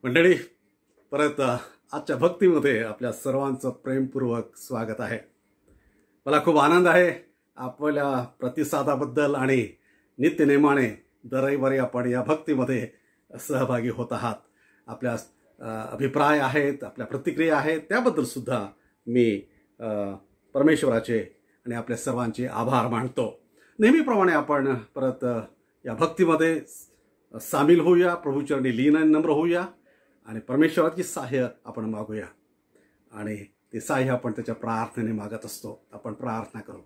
मंडळी, परत आजच्या भक्तीमध्ये आपल्या सर्वांचं प्रेमपूर्वक स्वागत आहे। मला खूप आनंद आहे आपल्या प्रतिसादाबद्दल आणि नित्यनेमाने दर रविवारी आपण या भक्तीमध्ये सहभागी होत आहात। आपल्या अभिप्राय आहेत, आपल्या प्रतिक्रिया आहेत, त्याबद्दल सुद्धा मी परमेश्वराचे आणि आपल्या सर्वांचे आभार मानतो। नेहमीप्रमाणे आपण परत या भक्तीमध्ये सामील होऊया, प्रभूचरणी लीन आणि नम्र होऊया आणि परमेश्वराची सहाय्य आपण मागूया आणि ते सहाय्य आपण त्याच्या प्रार्थनेने मागत असतो। आपण प्रार्थना करू।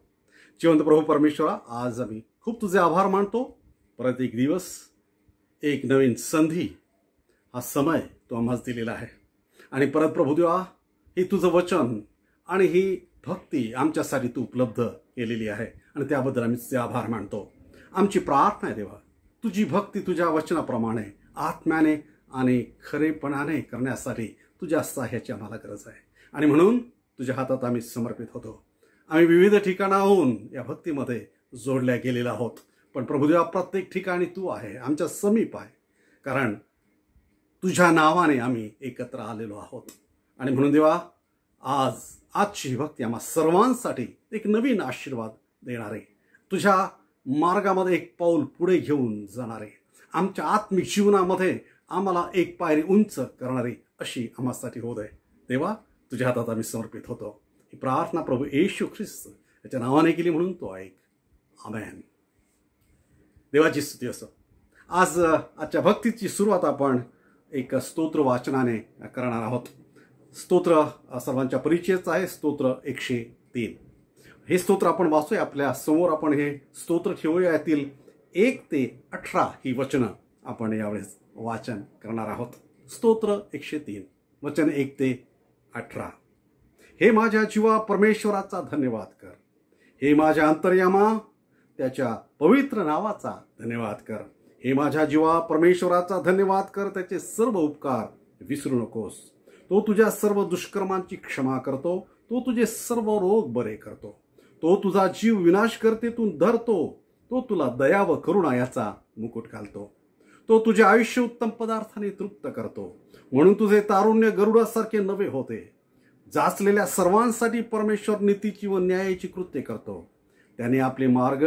जिवंत प्रभू परमेश्वरा, आज आम्ही खूप तुझे आभार मानतो। परत एक दिवस, एक नवीन संधी, हा समय तू आम्हाला दिलेला आहे आणि परत प्रभू देवा, ही तुझं वचन आणि ही भक्ती आमच्यासाठी तू उपलब्ध केलेली आहे आणि त्याबद्दल आम्ही तुझे आभार मानतो। आमची प्रार्थना आहे देवा, तुझी भक्ती तुझ्या वचनाप्रमाणे आत्म्याने आणि खरेपणाने करण्यासाठी तुझ्या सहाय्याची आम्हाला गरज आहे आणि म्हणून तुझ्या हातात आम्ही समर्पित होतो। आम्ही विविध ठिकाणाहून या भक्तीमध्ये जोडल्या गेलेला आहोत, पण प्रभुदेवा प्रत्येक ठिकाणी तू आहे, आमच्या समीप आहे, कारण तुझ्या नावाने आम्ही एकत्र आलेलो आहोत आणि म्हणून देवा, आजची भक्ती आम्हा सर्वांसाठी एक नवीन आशीर्वाद देणारे, तुझ्या मार्गामध्ये एक पाऊल पुढे घेऊन जाणारे, आमच्या आत्मिक जीवनामध्ये आम्हाला एक पायरी उंच करणारी अशी आम्हासाठी हो दे देवा। तुझ्या हातात आम्ही समर्पित होतो। ही प्रार्थना प्रभू येशू ख्रिस्त याच्या नावाने केली म्हणून तो ऐक, आमेन। देवाची स्तुती असो। आजच्या भक्तीची सुरुवात आपण एक स्तोत्र वाचनाने करणार आहोत। स्तोत्र सर्वांच्या परिचयच आहे, स्तोत्र 103। हे स्तोत्र आपण वाचूया, आपल्या समोर आपण हे स्तोत्र ठेवूया। यातील 1 ते 18 ही वचनं आपण यावेळेस वाचन करणार आहोत। स्तोत्र 103, वचन 1 ते 18। हे माझ्या जीवा परमेश्वराचा धन्यवाद कर, हे माझ्या अंतर्यामा त्याच्या पवित्र नावाचा धन्यवाद कर। हे माझ्या जीवा परमेश्वराचा धन्यवाद कर, त्याचे सर्व उपकार विसरू नकोस। तो तुझ्या सर्व दुष्कर्मांची क्षमा करतो, तो तुझे सर्व रोग बरे करतो, तो तुझा जीव विनाश करतेतून धरतो, तो तुला दया व करुणा याचा मुकुट घालतो, तो तुझे आयुष्य उत्तम पदार्थाने तृप्त करतो, म्हणून तुझे तारुण्य गरुडासारखे नवे होते। जाचलेल्या सर्वांसाठी परमेश्वर नीतीची व न्यायाची कृत्य करतो। त्याने आपले मार्ग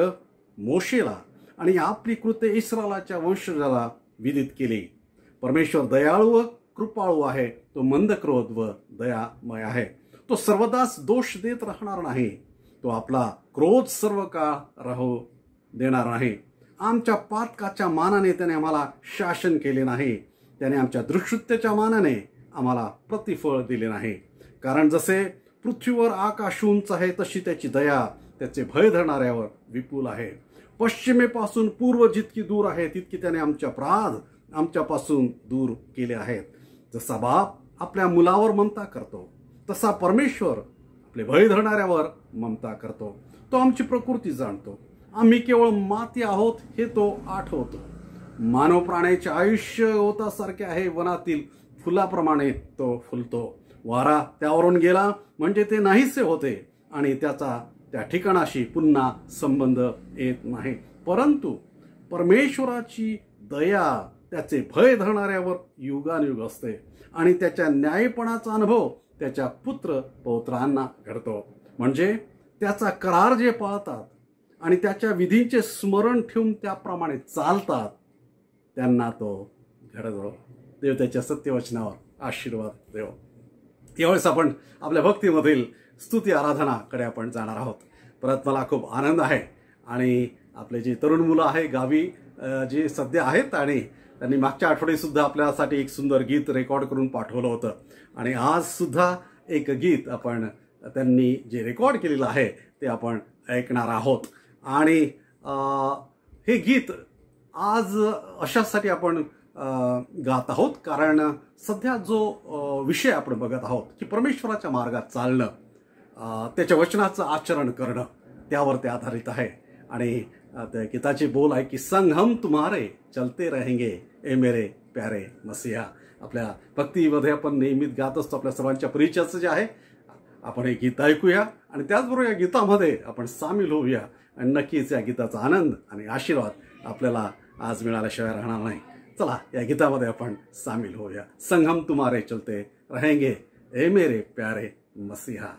मोशेला आणि आपली कृत्य इस्रायलाच्या वंशजाला विदित केली। परमेश्वर दयाळू व कृपाळू आहे, तो मंद क्रोध व दयामय आहे, तो सर्वदाच दोष देत राहणार नाही, तो आपला क्रोध सर्व काळ राहू देणार नाही। आमच्या पातकाच्या मानाने त्याने आम्हाला शासन केले नाही, त्याने आमच्या दुष्कृत्याच्या मानाने आम्हाला प्रतिफळ दिले नाही। कारण जसे पृथ्वीवर आकाश उंच आहे, तशी त्याची दया त्याचे भय धरणाऱ्यावर विपुल आहे। पश्चिमेपासून पूर्व जितकी दूर आहे, तितकी त्याने आमच्या अपराध आमच्यापासून दूर केले आहेत। जसा बाप आपल्या मुलावर ममता करतो, तसा परमेश्वर आपले भय धरणाऱ्यावर ममता करतो। तो आमची प्रकृती जाणतो, आम्ही केवळ माती आहोत हे तो आठवतो। मानव प्राण्याचे आयुष्य ओतासारखे आहे, वनातील फुलाप्रमाणे तो फुलतो। वारा त्यावरून गेला म्हणजे ते नाहीसे होते आणि त्याचा त्या ठिकाणाशी पुन्हा संबंध येत नाही, परंतु परमेश्वराची दया त्याचे भय धरणाऱ्यावर युगानुयुग असते आणि त्याच्या न्यायपणाचा अनुभव त्याच्या पुत्र पौत्रांना घडतो। म्हणजे त्याचा करार जे पाळतात आणि त्याच्या विधींचे स्मरण ठेवून त्याप्रमाणे चालतात, त्यांना तो घडवतो। देव त्याच्या सत्यवचनावर आशीर्वाद देव। यावेळेस आपण आपल्या भक्तीमधील स्तुती आराधनाकडे आपण जाणार आहोत। परत मला खूप आनंद आहे आणि आपले जे तरुण मुलं आहे गावी जे सध्या आहेत, आणि त्यांनी मागच्या आठवडी सुद्धा आपल्यासाठी एक सुंदर गीत रेकॉर्ड करून पाठवलं होतं आणि आज सुद्धा एक गीत आपण त्यांनी जे रेकॉर्ड केलेलं आहे ते आपण ऐकणार आहोत। आणि हे गीत आज अशासाठी आपण गात आहोत कारण सध्या जो विषय आपण बघत आहोत की परमेश्वराच्या मार्गात चालणं, त्याच्या वचनाचं आचरण करणं, त्यावर ते आधारित आहे। आणि त्या गीताचे बोल आहे की संग हम तुम्हारे चलते रहेंगे ए मेरे प्यारे मसीहा। आपल्या भक्तीमध्ये आपण नेहमीच गात असतो, आपल्या सर्वांच्या परिचयाचं जे आहे, आपण हे गीत ऐकूया आणि त्याचबरोबर या गीतामध्ये आपण सामील होऊया आणि नक्कीच या गीताचा आनंद आणि आशीर्वाद आपल्याला आज मिळाल्याशिवाय राहणार नाही। चला या गीतामध्ये आपण सामील होऊया। संगम तुम्हारे चलते रहेंगे ए मेरे प्यारे मसीहा।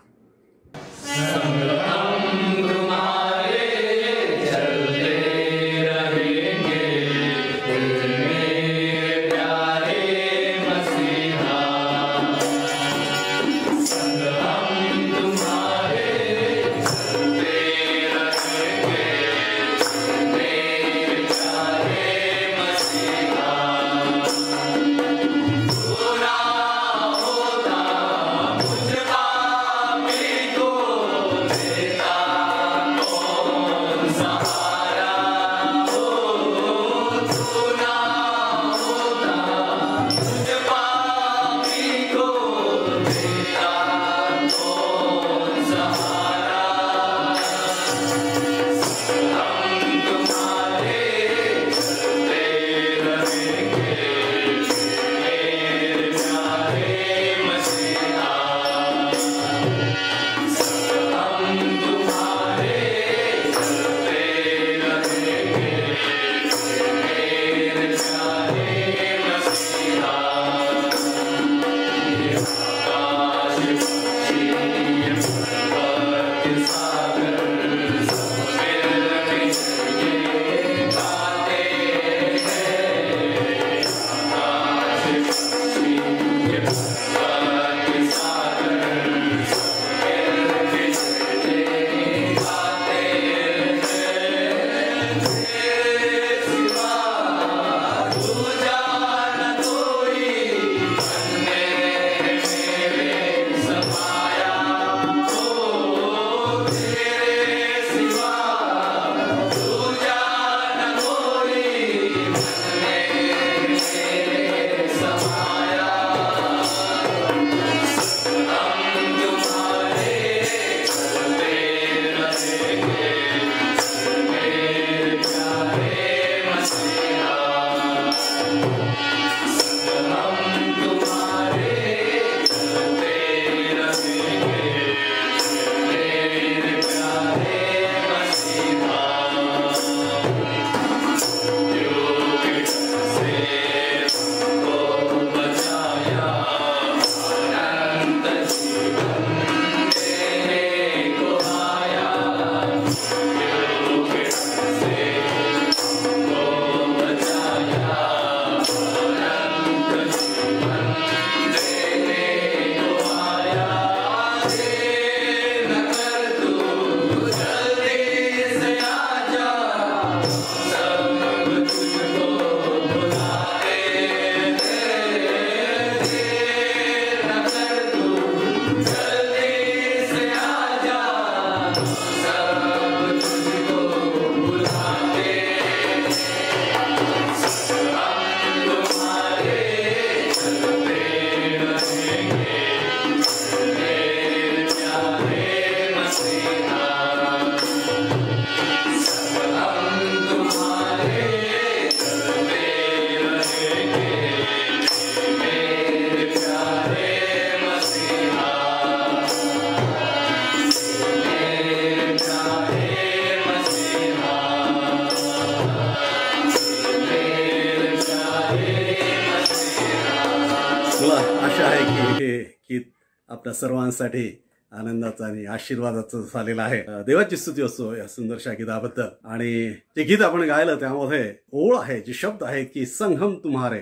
आपल्या सर्वांसाठी आनंदाचा आणि आशीर्वादाचं झालेलं आहे। देवाची स्तुती असो या सुंदरशा गीताबद्दल। आणि जे गीत आपण गायलं त्यामध्ये ओळ आहे, जे शब्द आहे की संगम तुम्हारे,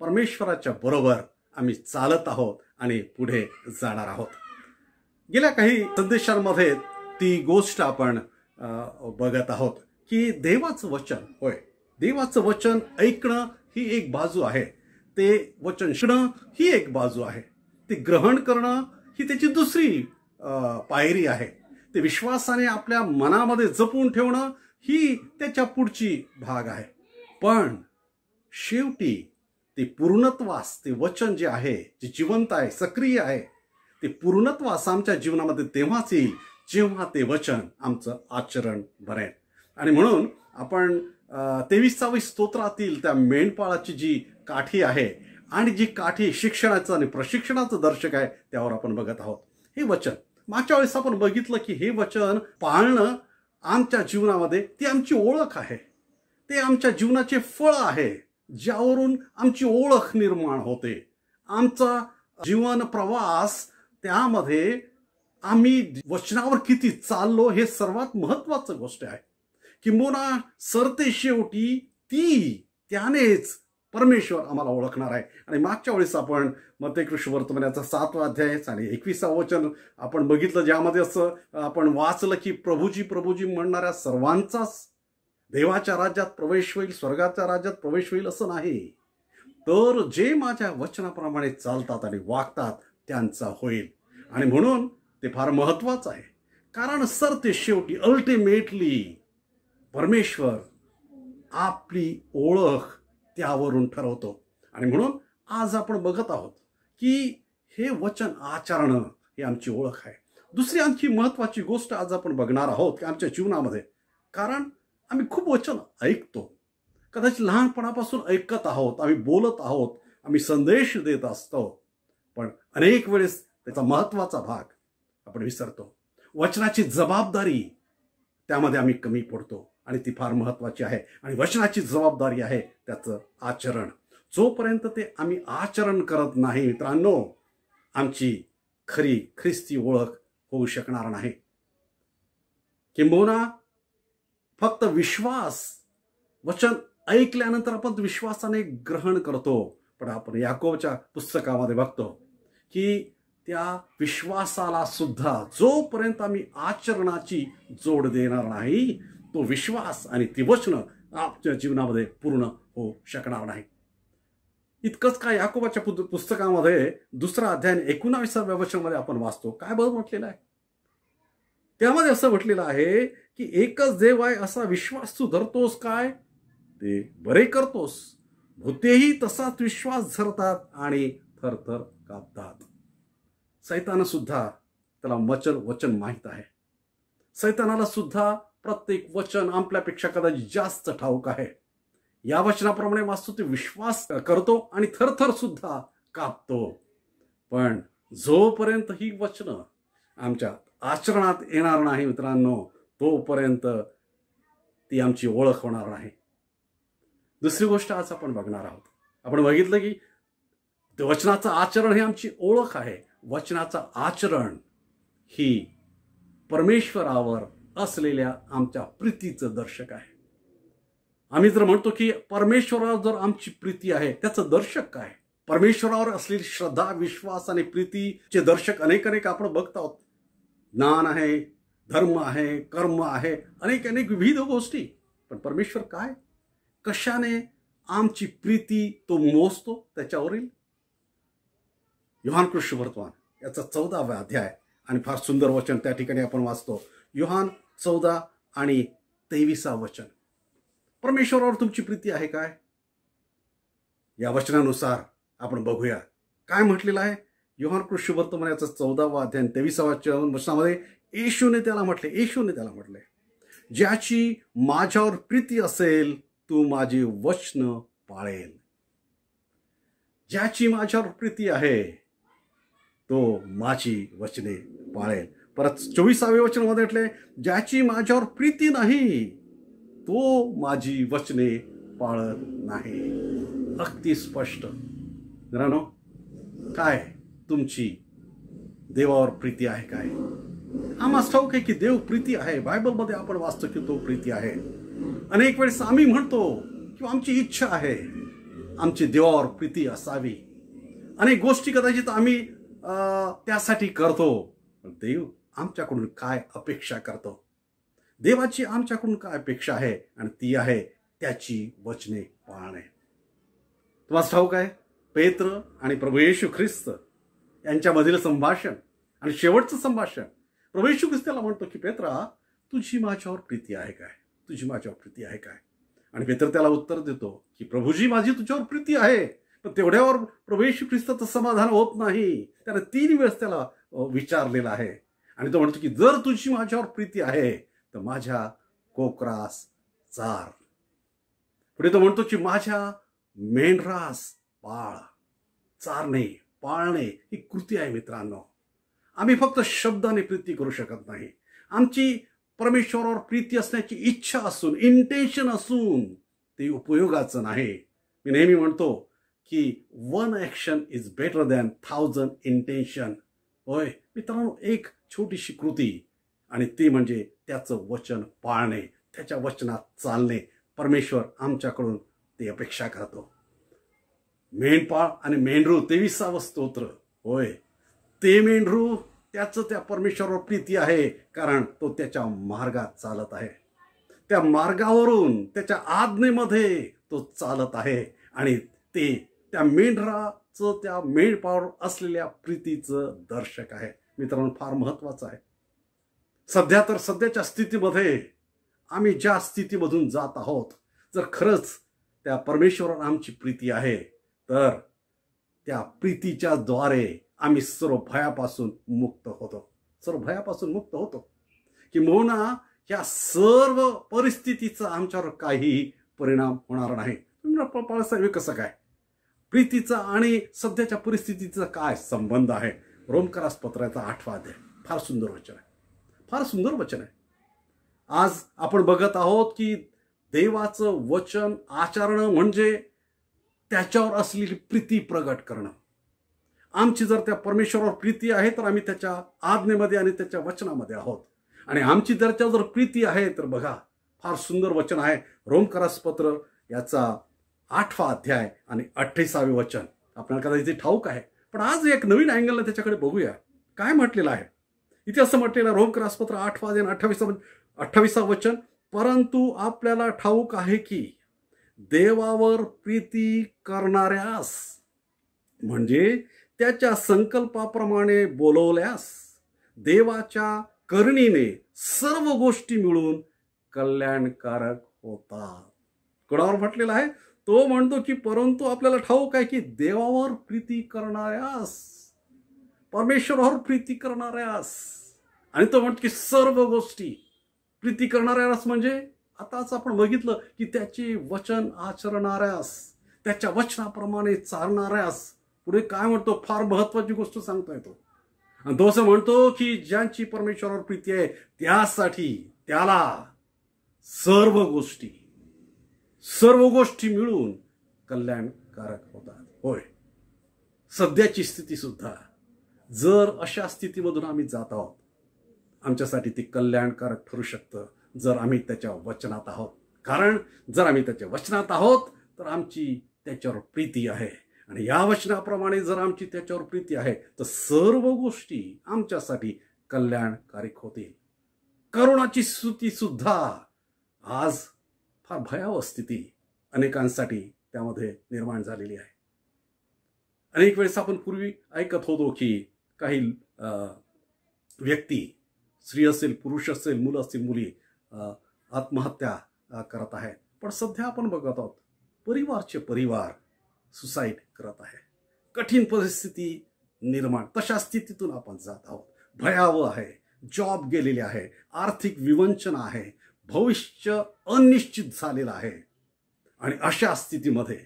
परमेश्वराच्या बरोबर आम्ही चालत आहोत आणि पुढे जाणार आहोत। गेल्या काही संदेशांमध्ये ती गोष्ट आपण बघत आहोत की देवाचं वचन, होय देवाचं वचन ऐकणं ही एक बाजू आहे, ते वचन शिकणं ही एक बाजू आहे, ते ग्रहण करणं ही त्याची दुसरी पायरी आहे, ते विश्वासाने आपल्या मनामध्ये जपून ठेवणं ही त्याच्या पुढची भाग आहे। पण शेवटी ते पूर्णत्वास ते वचन जे आहे, जे जिवंत आहे, सक्रिय आहे, ते पूर्णत्वास आमच्या जीवनामध्ये तेव्हाच येईल जेव्हा ते वचन आमचं आचरण बनेल। आणि म्हणून आपण 23 स्तोत्रातील त्या मेंढपाळाची जी काठी आहे आणि जी काठी शिक्षणाचं आणि प्रशिक्षणाचं दर्शक आहे त्यावर आपण बघत आहोत। हे वचन मागच्या वेळेस आपण बघितलं की हे वचन पाळणं आमच्या जीवनामध्ये ती आमची ओळख आहे, ते आमच्या जीवनाचे फळ आहे। ज्यावरून आमची ओळख निर्माण होते. आमचा जीवन प्रवास त्यामध्ये आम्ही वचनावर किती चाललो हे सर्वात महत्वाचं गोष्ट आहे. किंबहुना सरते शेवटी त्यानेच परमेश्वर आम्हाला ओळखणार आहे. आणि मागच्या वेळेस आपण मत्ती वर्तमानाचा 7वा अध्याय आणि 21वा वचन आपण बघितलं, ज्यामध्ये असं आपण वाचलं की प्रभूजी प्रभूजी म्हणणाऱ्या सर्वांचाच देवाच्या राज्यात प्रवेश होईल, स्वर्गाच्या राज्यात प्रवेश होईल असं नाही, तर जे माझ्या वचनाप्रमाणे चालतात आणि वागतात त्यांचा होईल. आणि म्हणून ते फार महत्वाचं आहे, कारण सरते शेवटी अल्टिमेटली परमेश्वर आपली ओळख त्यावरून ठरवतो. आणि म्हणून आज आपण बघत आहोत की हे वचन आचरणं ही आमची ओळख आहे. दुसरी आणखी महत्वाची गोष्ट आज आपण बघणार आहोत की आमच्या जीवनामध्ये, कारण आम्ही खूप वचन ऐकतो, कदाचित लहानपणापासून ऐकत आहोत, आम्ही बोलत आहोत, आम्ही संदेश देत असतो, पण अनेक वेळेस त्याचा महत्वाचा भाग आपण विसरतो. वचनाची जबाबदारी त्यामध्ये आम्ही कमी पडतो आणि ती फार महत्वाची आहे. आणि वचनाची जबाबदारी आहे त्याचं आचरण. जोपर्यंत ते आम्ही आचरण करत नाही मित्रांनो, आमची खरी ख्रिस्ती ओळख होऊ शकणार नाही. किंबहुना फक्त विश्वास, वचन ऐकल्यानंतर आपण विश्वासाने ग्रहण करतो, पण आपण याकोबच्या पुस्तकामध्ये बघतो की त्या विश्वासाला सुद्धा जोपर्यंत आम्ही आचरणाची जोड देणार नाही, तो विश्वास आणि ती वचनं आपल्या जीवनामध्ये पूर्ण होऊ शकणार नाही. इतकंच काय, याकोबाच्या पुस्तकामध्ये 2रा अध्याय 19व्या वचनामध्ये आपण वाचतो, काय बरं म्हटलेलं आहे. त्यामध्ये असं म्हटलेलं आहे की एकच देव आहे असा विश्वास तू धरतोस काय, ते बरे करतोस. भूतेही तसाच विश्वास धरतात आणि थरथर कापतात. सैतान सुद्धा त्याला वचन माहीत आहे. सैतानाला सुद्धा प्रत्येक वचन आपल्यापेक्षा कदाचित जास्त ठाऊक आहे. या वचनाप्रमाणे वाचतो ते विश्वास करतो आणि थरथर सुद्धा कापतो. पण जोपर्यंत ही वचनं आमच्या आचरणात येणार नाही मित्रांनो, तोपर्यंत ती आमची ओळख होणार नाही. दुसरी गोष्ट आज आपण बघणार आहोत. आपण बघितलं की वचनाचं आचरण हे आमची ओळख आहे. वचनाचं आचरण ही परमेश्वरावर असलेल्या आमच्या प्रीतीचं दर्शक आहे. आम्ही जर म्हणतो की परमेश्वरावर जर आमची प्रीती आहे, त्याचं दर्शक काय? परमेश्वरावर असलेली श्रद्धा, विश्वास आणि प्रीतीचे दर्शक अनेक आपण बघत आहोत. ज्ञान आहे, धर्म आहे, कर्म आहे, अनेक विविध गोष्टी. पण परमेश्वर काय, कशाने आमची प्रीती तो मोजतो? त्याच्यावरील योहान वर्तमान याचा 14वा अध्याय आणि फार सुंदर वचन त्या ठिकाणी आपण वाचतो. योहान 14 आणि 23 वचन. परमेश्वरावर तुमची प्रीती आहे काय? या वचनानुसार आपण बघूया काय म्हटलेलं आहे. योहान वर्तमान याचा 14वा अध्याय 23 वचनामध्ये येशूने त्याला म्हटले, ज्याची माझ्यावर प्रीती असेल तू माझी वचन पाळेल. ज्याची माझ्यावर प्रीती आहे तो माझी वचने पाळेल. परत 24व्या वचनामध्ये म्हटले, ज्याची माझ्यावर प्रीती नाही तो माझी वचने पाळत नाही. अगदी स्पष्ट मित्रांनो, काय तुमची देवावर प्रीती आहे काय? आम्हाला ठाऊक आहे की देव प्रीती आहे. बायबलमध्ये आपण वाचतो की तो प्रीती आहे. अनेक वेळेस आम्ही म्हणतो किंवा आमची इच्छा आहे आमची देवावर प्रीती असावी. अनेक गोष्टी कदाचित आम्ही त्यासाठी करतो. पण देव आमच्याकडून काय अपेक्षा करतो? देवाची आमच्याकडून काय अपेक्षा आहे? आणि ती आहे त्याची वचने पाळणे. तुम्हाला ठाऊक आहे, पेत्र आणि प्रभू येशू ख्रिस्त यांच्यामधील संभाषण आणि शेवटचं संभाषण, प्रभू येशू ख्रिस्त त्याला म्हणतो की पेत्रा, तुझी माझ्यावर प्रीती आहे काय? तुझी माझ्यावर प्रीती आहे काय? आणि पेत्र त्याला उत्तर देतो की प्रभूजी, माझी तुझ्यावर प्रीती आहे. पण तेवढ्यावर प्रभू येशू ख्रिस्ताचं समाधान होत नाही. त्याने 3 वेळेस त्याला विचारलेलं आहे. आणि तो म्हणतो की जर तुझी माझ्यावर प्रीती आहे तर माझ्या कोकरास चार. पुढे तो म्हणतो की माझ्या मेंढरास पाळ. चारणे, पाळणे ही कृती आहे मित्रांनो. आम्ही फक्त शब्दाने प्रीती करू शकत नाही. आमची परमेश्वरावर प्रीती असण्याची इच्छा असून, इंटेन्शन असून ते उपयोगाचं नाही मी नेहमी म्हणतो की 1 action is better than 1000 intention. होय मित्रांनो, एक छोटीशी कृती आणि ती म्हणजे त्याचं वचन पाळणे, त्याच्या वचनात चालणे. परमेश्वर आमच्याकडून ती अपेक्षा करतो. मेंढपाळ आणि मेंढरू 23वा स्तोत्र. होय, ते मेंढरू त्याचं त्या परमेश्वरावर प्रीती आहे, कारण तो त्याच्या मार्गात चालत आहे. त्या मार्गावरून त्याच्या आज्ञेमध्ये तो चालत आहे आणि ते त्या मेंढराचं त्या मेंढपाळावर असलेल्या प्रीतीचं दर्शक आहे. मित्रांनो, फार महत्वाचं आहे. सध्याच्या स्थितीमध्ये आम्ही ज्या स्थितीमधून जात आहोत, जर खरंच त्या परमेश्वरावर आमची प्रीती आहे, तर त्या प्रीतीच्या द्वारे आम्ही सर्व भयापासून मुक्त होतो. किंबहुना या सर्व परिस्थितीचा आमच्यावर काही परिणाम होणार नाही. तुम्ही कसं काय? प्रीतीचा आणि सध्याच्या परिस्थितीचा काय संबंध आहे? रोमकरास पत्राचा 8वा अध्याय. फार सुंदर वचन आहे. आज आपण बघत आहोत की देवाचं वचन आचरणं म्हणजे त्याच्यावर असलेली प्रीती प्रगट करणं. आमची जर त्या परमेश्वरावर प्रीती आहे, तर आम्ही त्याच्या आज्ञेमध्ये आणि त्याच्या वचनामध्ये आहोत. आणि आमची त्याच्यावर जर प्रीती आहे, तर बघा, फार सुंदर वचन आहे. रोमकरास पत्र याचा 8वा अध्याय आणि 28वे वचन. आपल्याला कदाचित ठाऊक आहे, पण आज एक नवीन अँगलने त्याच्याकडे बघूया. काय म्हटलेलं आहे इथे? असं म्हटलेलं आहे, रोमकरास पत्र 8वा अध्याय 28वा वचन. परंतु आपल्याला ठाऊक आहे की देवावर प्रीती करणाऱ्यास, म्हणजे त्याच्या संकल्पाप्रमाणे बोलवल्यास, देवाच्या करणीने सर्व गोष्टी मिळून कल्याणकारक होतात. कोणावर म्हटलेलं आहे? तो म्हणतो की परंतु आपल्याला ठाऊक आहे की देवावर प्रीती करणाऱ्यास, परमेश्वरावर प्रीती करणाऱ्यास, आणि तो म्हणतो की सर्व गोष्टी. प्रीती करणाऱ्यास म्हणजे आताच आपण बघितलं की त्याचे वचन आचरणाऱ्यास, त्याच्या वचनाप्रमाणे चालणाऱ्यास. पुढे काय म्हणतो? फार महत्वाची गोष्ट सांगतोय तो. आणि तो असं म्हणतो की ज्यांची परमेश्वरावर प्रीती आहे त्यासाठी त्याला सर्व गोष्टी मिळून कल्याणकारक होतात. होय, सध्याची स्थिती सुद्धा जर अशा स्थितीमधून आम्ही जात आहोत, आमच्यासाठी ती कल्याणकारक ठरू शकतं जर आम्ही त्याच्या वचनात आहोत. कारण जर आम्ही त्याच्या वचनात आहोत तर आमची त्याच्यावर प्रीती आहे, आणि या वचनाप्रमाणे जर आमची त्याच्यावर प्रीती आहे तर सर्व गोष्टी आमच्यासाठी कल्याणकारक होतील. करोनाची स्थिती सुद्धा आज फार भयावह स्थिती अनेकांसाठी त्यामध्ये निर्माण झालेली आहे. अनेक वेळेस आपण पूर्वी ऐकत होतो की काही व्यक्ती, स्त्री असेल, पुरुष असेल, मुलं असतील, मुली आत्महत्या करत आहेत. पण सध्या आपण बघत आहोत परिवार सुसाईड करत आहे. कठीण परिस्थिती निर्माण, तशा स्थितीतून आपण जात आहोत. भयावह आहे, जॉब गेलेले आहे, आर्थिक विवंचन आहे, भविष्य अनिश्चित झालेलं आहे. आणि अशा स्थितीमध्ये,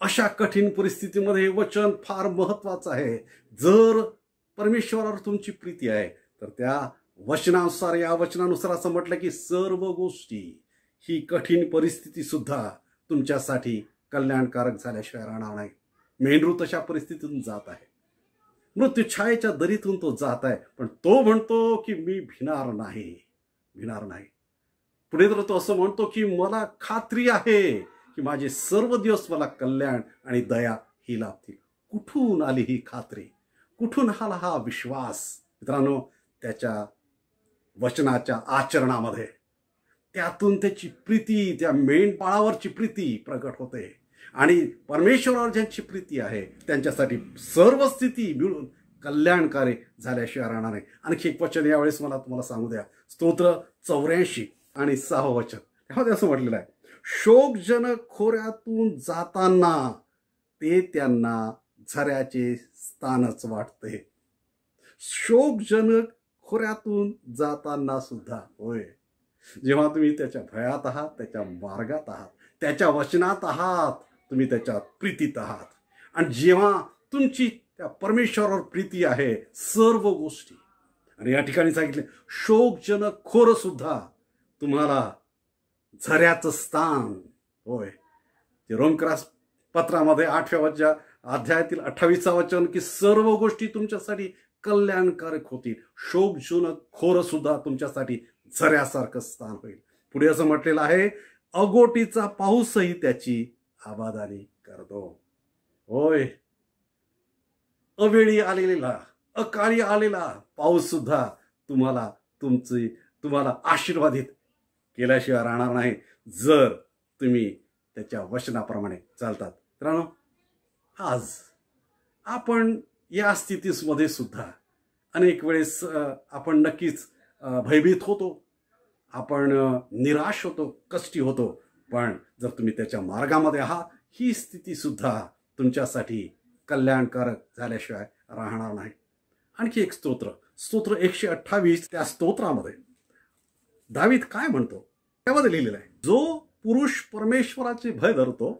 अशा कठीण परिस्थितीमध्ये वचन फार महत्वाचं आहे. जर परमेश्वरावर तुमची प्रीती आहे तर त्या वचनानुसार, या वचनानुसार असं म्हटलं की सर्व गोष्टी, ही कठीण परिस्थिती सुद्धा तुमच्यासाठी कल्याणकारक झाल्याशिवाय राहणार नाही. मेंढरू तशा परिस्थितीतून जात आहे, मृत्यू छायेच्या दरीतून तो जात आहे, पण तो म्हणतो की मी भिणार नाही. पुढे तर तो असं म्हणतो की मला खात्री आहे की माझे सर्व दिवस मला कल्याण आणि दया ही लाभतील. कुठून आली ही खात्री? कुठून आला हा विश्वास? मित्रांनो, त्याच्या वचनाच्या आचरणामध्ये, त्यातून त्याची प्रीती, त्या मेंढपाळावरची प्रीती प्रगट होते. आणि परमेश्वरावर ज्यांची प्रीती आहे त्यांच्यासाठी सर्व स्थिती मिळून कल्याणकारी झाल्याशिवाय राहणार नाही. आणखी एक वचन यावेळेस मला तुम्हाला सांगू द्या. स्तोत्र 84 आणि 6 वचन, त्यामध्ये असं म्हटलेलं आहे, शोकजनक खोऱ्यातून जाताना ते त्यांना झऱ्याचे स्थानच वाटते. शोकजनक खोऱ्यातून जाताना सुद्धा, होय, जेव्हा तुम्ही त्याच्या भयात आहात, त्याच्या मार्गात आहात, त्याच्या वचनात आहात, तुम्ही त्याच्या प्रीतीत आहात, आणि जेव्हा तुमची त्या परमेश्वरावर प्रीती आहे, सर्व गोष्टी, आणि या ठिकाणी सांगितले शोकजनक खोर सुद्धा तुम्हाला झऱ्याचं स्थान, होय, ते रोमकरास पत्रामध्ये 8व्या अध्यायातील 28 वचन की सर्व गोष्टी तुमच्यासाठी कल्याणकारक होतील, शोभजनक खोर सुद्धा तुमच्यासाठी झऱ्यासारखं स्थान होईल. पुढे असं म्हटलेलं आहे, अगोटीचा पाऊसही त्याची आबादानी करतो. होय, अवेळी आलेला, अकाळी आलेला पाऊस सुद्धा तुम्हाला आशीर्वादित केल्याशिवाय राहणार नाही, जर तुम्ही त्याच्या वचनाप्रमाणे चालतात. मित्रांनो, आज आपण या स्थितीमध्ये सुद्धा अनेक वेळेस आपण नक्कीच भयभीत होतो, आपण निराश होतो, कष्टी होतो. पण जर तुम्ही त्याच्या मार्गामध्ये आहात, ही स्थिती सुद्धा तुमच्यासाठी कल्याणकारक झाल्याशिवाय राहणार नाही. आणखी एक स्तोत्र 128, त्या स्तोत्रामध्ये दावीद काय म्हणतो त्यामध्ये लिहिलेलं आहे, जो पुरुष परमेश्वराचे भय धरतो,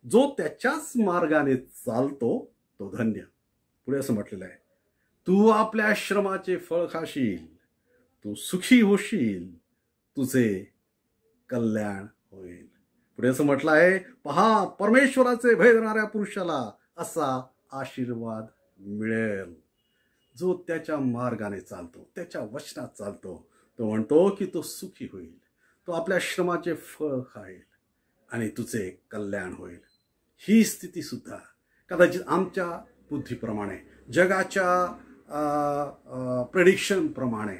जो त्याच्याच मार्गाने चालतो तो धन्य. पुढे असं म्हटलेलं आहे, तू आपल्या श्रमाचे फळ खाशील, तू सुखी होशील, तुझे कल्याण होईल. पुढे असं म्हटलं आहे, पहा, परमेश्वराचे भय धरणाऱ्या पुरुषाला असा आशीर्वाद मिळेल. जो त्याच्या मार्गाने चालतो, त्याच्या वचनात चालतो, तो म्हणतो की तो सुखी होईल, तो आपल्या श्रमाचे फळ खाईल आणि तुझे कल्याण होईल. ही स्थिती सुद्धा कदाचित आमच्या बुद्धीप्रमाणे, जगाच्या प्रेडिक्शन प्रमाणे,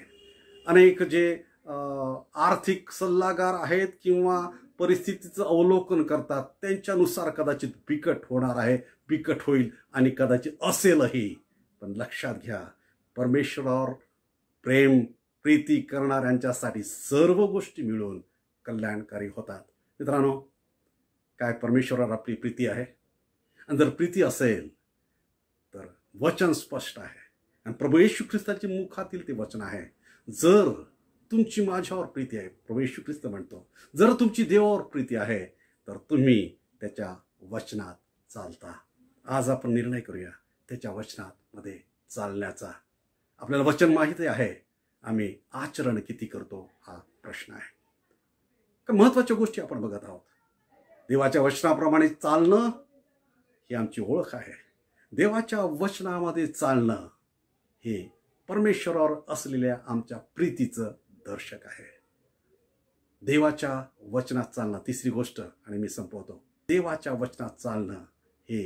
अनेक जे आर्थिक सल्लागार आहेत किंवा परिस्थितीचं अवलोकन करतात त्यांच्यानुसार कदाचित बिकट होणार आहे, बिकट होईल आणि कदाचित असेलही. पण लक्षात घ्या, परमेश्वरावर प्रीती करणाऱ्यांच्यासाठी सर्व गोष्टी मिळून कल्याणकारी होतात. मित्रांनो, काय परमेश्वरावर आपली प्रीती आहे? आणि जर प्रीती असेल तर वचन स्पष्ट आहे आणि प्रभू येशू ख्रिस्ताच्या मुखातील ते वचन आहे. जर तुमची माझ्यावर प्रीती आहे, प्रभू येशू ख्रिस्त म्हणतो, जर तुमची देवावर प्रीती आहे तर तुम्ही त्याच्या वचनात चालता. आज आपण निर्णय करूया त्याच्या वचनामध्ये चालण्याचा. आपल्याला वचन माहिती आहे, आम्ही आचरण किती करतो हा प्रश्न आहे. का महत्त्वाच्या गोष्टी आपण बघत आहोत. देवाच्या वचनाप्रमाणे चालणं ही आमची ओळख आहे. देवाच्या वचनामध्ये चालणं हे परमेश्वरावर असलेल्या आमच्या प्रीतीचं दर्शक आहे. देवाच्या वचनात चालणं, तिसरी गोष्ट आणि मी संपवतो. देवाच्या वचनात चालणं हे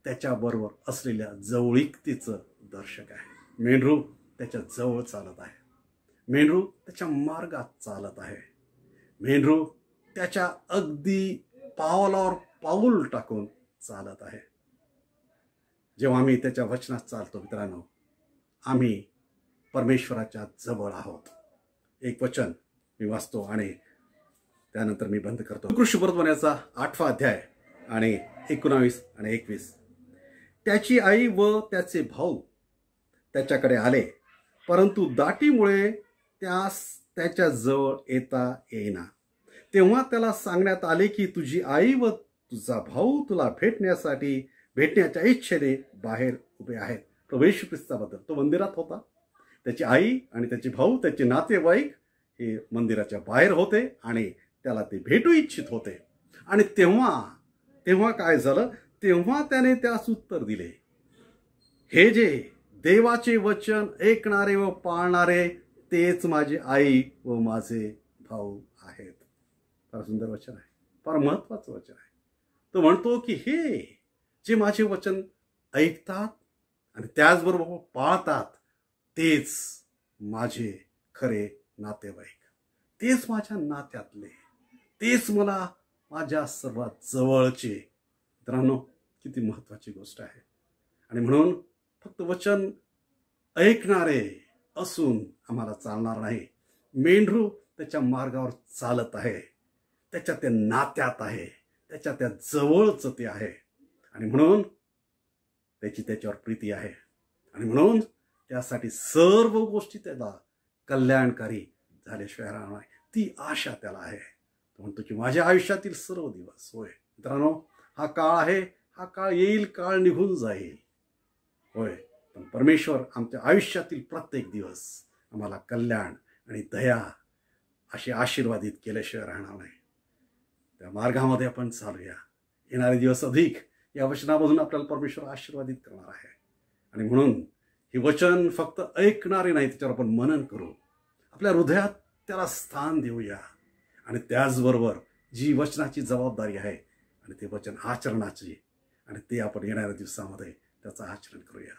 त्याच्याबरोबर असलेल्या जवळीकतेचं दर्शक आहे. मेंढरू त्याच्या जवळ चालत आहे, मेंढरू त्याच्या मार्गात चालत आहे, मेंढरू त्याच्या अगदी पावलावर पाऊल टाकून चालत आहे. जेव्हा आम्ही त्याच्या वचनात चालतो मित्रांनो, आम्ही परमेश्वराच्या जवळ आहोत. एक वचन मी वाचतो आणि त्यानंतर मी बंद करतो. कृष्णवर्तमानाचा 8वा अध्याय आणि 19 आणि 21. त्याची आई व त्याचे भाऊ त्याच्याकडे आले, परंतु दाटीमुळे त्यास त्याच्या जवळ येता येईना. तेव्हा त्याला सांगण्यात आले की तुझी आई व तुझा भाऊ तुला भेटण्याच्या इच्छेने बाहेर उभे आहेत. प्रभू येशू ख्रिस्ताबद्दल तो मंदिरात होता. त्याची आई आणि त्याचे भाऊ, त्याचे नातेवाईक हे मंदिराच्या बाहेर होते आणि त्याला ते भेटू इच्छित होते. आणि तेव्हा काय झालं? तेव्हा त्याने त्यास उत्तर दिले, हे जे देवाचे वचन ऐकणारे व पाळणारे तेच माझी आई व माझे भाऊ आहेत. फार सुंदर वचन आहे, फार महत्वाचं वचन आहे. तो म्हणतो की हे जे माझे वचन ऐकतात आणि त्याचबरोबर पाळतात तेच माझे खरे नातेवाईक, तेच माझ्या नात्यातले, तेच मला माझ्या सर्वात जवळचे. मित्रांनो, किती महत्वाची गोष्ट आहे. आणि म्हणून फक्त वचन ऐकणारे असून आम्हाला चालणार नाही. मेंढरू त्याच्या मार्गावर चालत आहे, त्याच्या त्या नात्यात आहे, त्याच्या त्या जवळच ते आहे आणि म्हणून त्याच्यावर प्रीती आहे आणि म्हणून त्यासाठी सर्व गोष्टी त्याला कल्याणकारी झाल्याशिवाय राहणार नाही. ती आशा त्याला आहे. तो म्हणतो की माझ्या आयुष्यातील सर्व दिवस, होय मित्रांनो, हा काळ आहे, हा काळ येईल, काळ निघून जाईल, होय, पण परमेश्वर आमच्या आयुष्यातील प्रत्येक दिवस आम्हाला कल्याण आणि दया अशी आशीर्वादित केल्याशिवाय राहणार नाही. त्या मार्गामध्ये आपण चालूया. येणारे दिवस अधिक या वचनामधून आपल्याला परमेश्वर आशीर्वादित करणार आहे. आणि म्हणून हे वचन फक्त ऐकणारे नाही, त्याच्यावर आपण मनन करू, आपल्या हृदयात त्याला स्थान देऊया. आणि त्याचबरोबर जी वचनाची जबाबदारी आहे आणि ते वचन आचरणाची, आणि ते आपण येणाऱ्या दिवसामध्ये त्याचं आचरण करूया.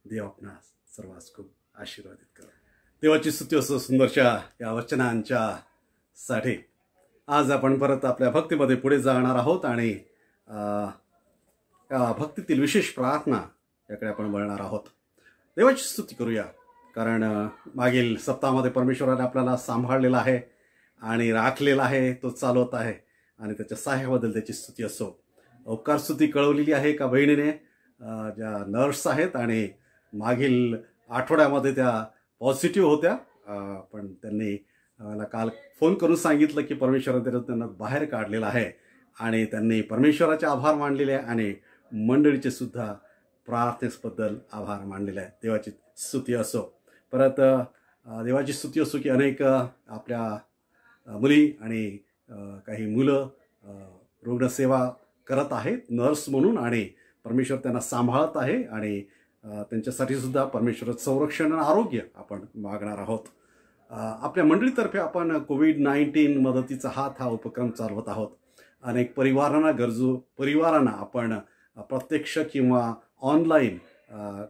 देव आपणास सर्वांस खूप आशीर्वादित करा. देवाची स्तुती असो सुंदरशा या वचनांच्या साठी. आज आपण परत आपल्या भक्तीमध्ये पुढे जाणार आहोत आणि या भक्तीतील विशेष प्रार्थना याकडे आपण वळणार आहोत. देवाची स्तुती करूया, कारण मागील सप्ताहामध्ये परमेश्वराने आपल्याला सांभाळलेला आहे आणि राखलेला आहे, तो चालवत आहे, आणि त्याच्या सहाय्याबद्दल त्याची स्तुती असो. उपकार स्तुती कळवलेली आहे एका बहिणीने, ज्या नर्स आहेत आणि मागील आठवड्यामध्ये त्या पॉझिटिव्ह होत्या, पण त्यांनी मला काल फोन करून सांगितलं की परमेश्वराने त्यांना बाहेर काढलेलं आहे, आणि त्यांनी परमेश्वराचे आभार मानलेले आहे आणि मंडळीचे सुद्धा प्रार्थनेबद्दल आभार मानलेले आहे. देवाची स्तुती असो. परत देवाची स्तुती असो की अनेक आपल्या मुली आणि काही मुलं रुग्णसेवा करत आहेत नर्स म्हणून, आणि परमेश्वर त्यांना सांभाळत आहे, आणि त्यांच्यासाठी सुद्धा परमेश्वराचं संरक्षण आणि आरोग्य आपण मागणार आहोत. आपल्या मंडळीतर्फे आपण कोविड-19 मदतीचा हात हा उपक्रम चालवत आहोत. अनेक गरजू परिवारांना आपण प्रत्यक्ष किंवा ऑनलाईन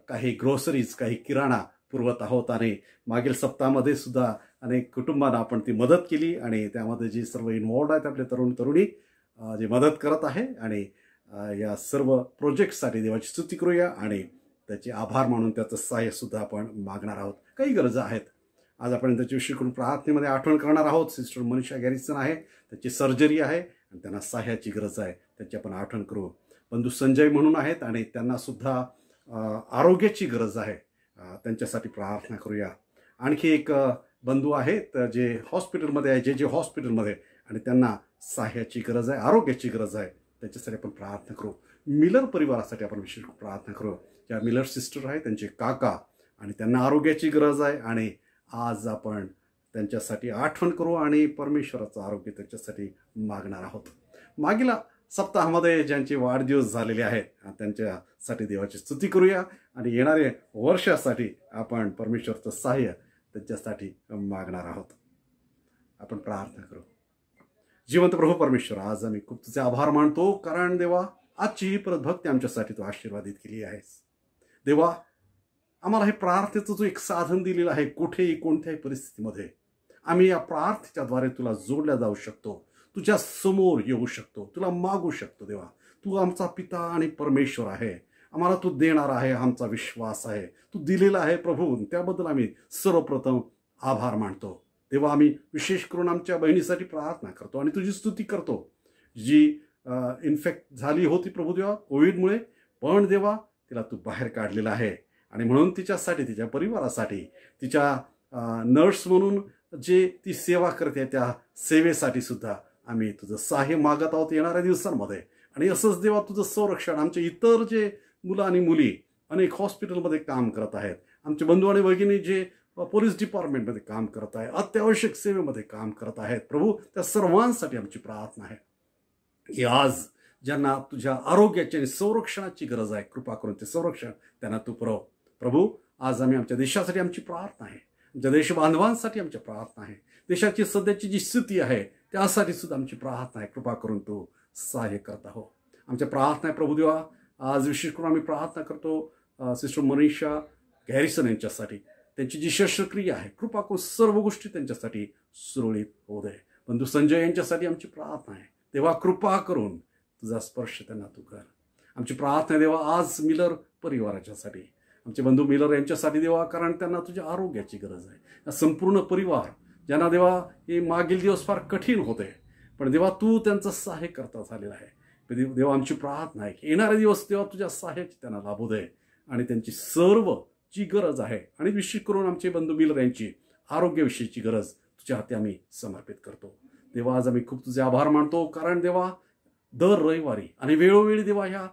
काही ग्रोसरीज, काही किराणा पुरवत आहोत, आणि मागील सप्ताहामध्ये सुद्धा अनेक कुटुंबांना आपण ती मदत केली, आणि त्यामध्ये जी सर्व इन्व्हॉल्ड आहेत आपले तरुणी जी मदत करत आहे, आणि या सर्व प्रोजेक्टसाठी देवाची स्तुती करूया आणि त्याचे आभार मानून त्याचं सहाय्य सुद्धा आपण मागणार आहोत. काही गरजा आहेत, आज आपण त्याच्याविषयी करून प्रार्थनेमध्ये आठवण करणार आहोत. सिस्टर मनीषा गॅरिसन आहे, त्याची सर्जरी आहे आणि त्यांना सहाय्याची गरज आहे, त्याची आपण आठवण करू. बंधू संजय म्हणून आहेत आणि त्यांना सुद्धा आरोग्याची गरज आहे, त्यांच्यासाठी प्रार्थना करूया. आणखी एक बंधू आहेत जे हॉस्पिटलमध्ये आहे, जे हॉस्पिटलमध्ये, आणि त्यांना सहाय्याची गरज आहे, आरोग्याची गरज आहे, त्याच्यासाठी आपण प्रार्थना करू. मिलर परिवारासाठी आपण विशेष प्रार्थना करू. ज्या मिलर सिस्टर आहे त्यांचे काका, आणि त्यांना आरोग्याची गरज आहे, आणि आज आपण त्यांच्यासाठी आठवण करू आणि परमेश्वराचं आरोग्य त्यांच्यासाठी मागणार आहोत. मागील सप्ताहामध्ये ज्यांचे वाढदिवस झालेले आहेत त्यांच्यासाठी देवाची स्तुती करूया, आणि येणाऱ्या वर्षासाठी आपण परमेश्वराचं सहाय्य त्यांच्यासाठी मागणार आहोत. आपण प्रार्थना करू. जिवंत प्रभू परमेश्वर, आज आम्ही खूप तुझे आभार मानतो, कारण देवा आजची ही परत भक्ती आमच्यासाठी तू आशीर्वादित केली आहेस. देवा, आम्हाला हे प्रार्थनेचं तू एक साधन दिलेलं आहे. कुठेही कोणत्याही परिस्थितीमध्ये आम्ही या प्रार्थनेच्याद्वारे तुला जोडल्या जाऊ शकतो, तुझ्या समोर येऊ शकतो, तुला मागू शकतो. देवा, तू आमचा पिता आणि परमेश्वर आहे, आम्हाला तू देणार आहे, आमचा विश्वास आहे, तू दिलेला आहे प्रभू, त्याबद्दल आम्ही सर्वप्रथम आभार मानतो. तेव्हा आम्ही विशेष करून आमच्या बहिणीसाठी प्रार्थना करतो आणि तुझी स्तुती करतो, जी इन्फेक्ट झाली होती प्रभू देवा कोविडमुळे, पण देवा तिला तू बाहेर काढलेला आहे, आणि म्हणून तिच्यासाठी, तिच्या परिवारासाठी, तिच्या नर्स म्हणून जे ती सेवा करते त्या सेवेसाठी सुद्धा आम्ही तुझं सहाय्य मागत आहोत येणाऱ्या दिवसांमध्ये. आणि असंच देवा तुझं संरक्षण आमचे इतर जे मुलं आणि मुली अनेक हॉस्पिटलमध्ये काम करत आहेत, आमचे बंधू आणि भगिनी जे पोलीस डिपार्टमेंटमध्ये काम करत आहे, अत्यावश्यक सेवेमध्ये काम करत आहेत प्रभू, त्या सर्वांसाठी आमची प्रार्थना आहे की आज ज्यांना तुझ्या आरोग्याची आणि संरक्षणाची गरज आहे, कृपा करून ते संरक्षण त्यांना तू पुरव प्रभू. आज आम्ही आमच्या देशासाठी आमची प्रार्थना आहे, आमच्या देश बांधवांसाठी आमची प्रार्थना आहे, देशाची सध्याची जी स्थिती आहे त्यासाठी सुद्धा आमची प्रार्थना आहे, कृपा करून तू सहाय्य करत आहो. आमच्या प्रार्थना आहे प्रभू देवा. आज विशेष करून आम्ही प्रार्थना करतो सिस्टर मनीषा गॅरिसन यांच्यासाठी, त्यांची जी शस्त्रक्रिया आहे, कृपा करून सर्व गोष्टी त्यांच्यासाठी सुरळीत होऊ दे. बंधू संजय यांच्यासाठी आमची प्रार्थना आहे, तेव्हा कृपा करून तुझा स्पर्श त्यांना तू कर. आमची प्रार्थना आहे देवा आज मिलर परिवाराच्यासाठी, आमचे बंधू मिलर यांच्यासाठी देवा, कारण त्यांना तुझ्या आरोग्याची गरज आहे. या संपूर्ण परिवार ज्यांना देवा हे मागील दिवस फार कठीण होते, पण देवा तू त्यांचं सहाय्य करता झालेलं आहे. देवा आमची प्रार्थना आहे की येणारे दिवस तेव्हा तुझ्या सहाय्याची त्यांना लाभू दे, आणि त्यांची सर्व जी गरज आहे, आणि विशेष करून आमचे बंधू मिलर यांची आरोग्याविषयीची गरज तुझ्या हाती आम्ही समर्पित करतो. देवा आज आम्ही खूप तुझे आभार मानतो, कारण देवा दर रविवारी आणि वेळोवेळी देवा ह्या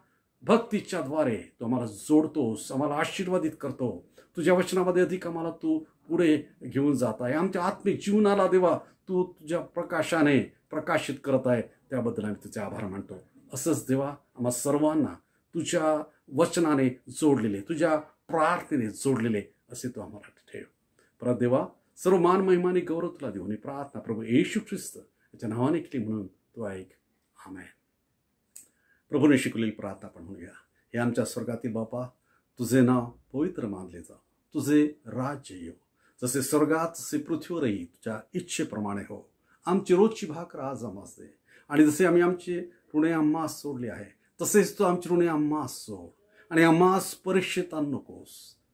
भक्तीच्या द्वारे तू आम्हाला जोडतोस, आम्हाला आशीर्वादित करतो. तुझ्या वचनामध्ये अधिक आम्हाला तू पुढे घेऊन जात आहे. आमच्या आत्मिक जीवनाला देवा तू तुझ्या प्रकाशाने प्रकाशित करत आहे, त्याबद्दल आम्ही तुझे आभार मानतो. असंच देवा आम्हा सर्वांना तुझ्या वचनाने जोडलेले, तुझ्या प्रार्थनेने जोडलेले असे तू आम्हाला ठेव. परत देवा सर्व मान महिमा आणि गौरव तुला देऊ आणि प्रार्थना प्रभू येशू ख्रिस्त याच्या नावाने केली म्हणून तू ऐक. आमेन. प्रभूने शिकवलेली प्रार्थना आपण म्हणूया. हे आमच्या स्वर्गातील बापा, तुझे नाव पवित्र मानले जाव, तुझे राज्य येऊ, जसे स्वर्गात तसे पृथ्वीवरही तुझ्या इच्छेप्रमाणे हो. आमची रोजची भाकर आज आम्हास दे, आणि जसे आम्ही आमचे ऋणे आम्हास सोडले आहे तसेच तू आमची ऋणे आम्हास सोड, आणि आम्हास परीक्षेत आणू नकोस,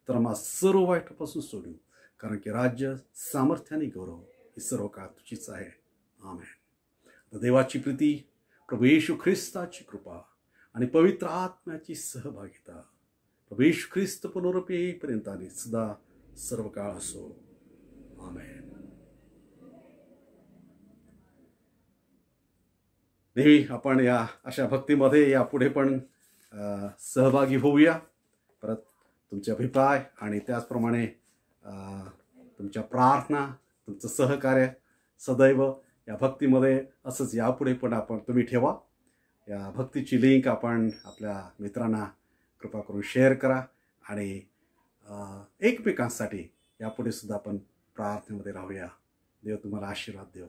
तर आम्हा सर्व वाईटापासून सोडू, कारण की राज्य, सामर्थ्य आणि गौरव ही सर्व काळ तुझीच आहे. आमेन. देवाची प्रीती, प्रभू येशू ख्रिस्ताची कृपा आणि पवित्र आत्म्याची सहभागिता प्रभू येशू ख्रिस्त पुनरुपी येईपर्यंत आणि सदा सर्व काळ असो. आमेन. नेहमी आपण या अशा भक्तीमध्ये यापुढे पण सहभागी होऊया. परत तुमचे अभिप्राय आणि त्याचप्रमाणे तुमच्या प्रार्थना, तुमचं सहकार्य सदैव या भक्तीमध्ये असंच यापुढे पण तुम्ही ठेवा. या भक्तीची लिंक आपण आपल्या मित्रांना कृपा करून शेअर करा आणि एकमेकांसाठी यापुढे सुद्धा आपण प्रार्थनेमध्ये राहूया. देव तुम्हाला आशीर्वाद देव.